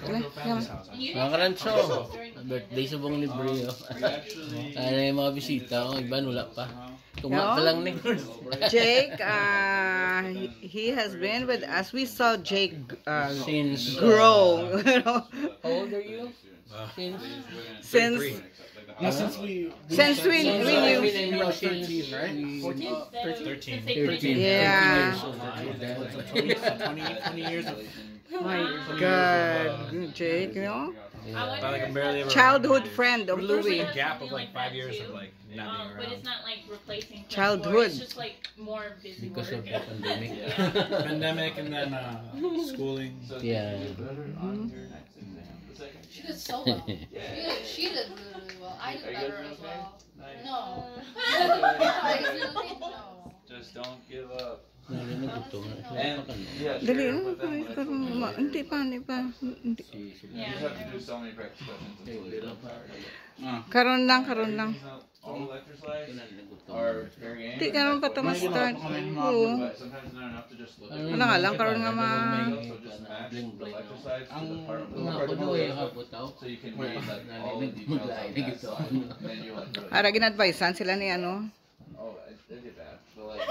Mga karanso, birthday subong ni Brio. Ano yung mga bisita, ang iba wala pa. Tuma pa lang ni Jake, he has been with us. We saw Jake since grow. How old are you? Since we knew. 13, right? 13. Yeah. 20 years of My God, Jake, you know? like I'm barely ever Childhood friend of There's Louis. like a gap of like 5 years of like not being But it's around. not like replacing Childhood. It's just like more busy Because work. of the pandemic. Pandemic and then schooling. Yeah. She did so well. She did really, really well. I did better as well. No. No. Just don't give up. Narinig ito. Dali, ano pa? Hindi pa. You just have to do so many practice questions until you get tired. Karon lang. All lecture slides are very Hindi karon pa ito ma-start. Oo. but sometimes it's not enough to just look at Wala nga lang, karon nga so just match the lecture slides to the part of the Mga lecture kuno yung kaputaw. so you can read like all the details of that slide and then you like really Ara ginadvisean sila ni ano. oh, it did bad. But like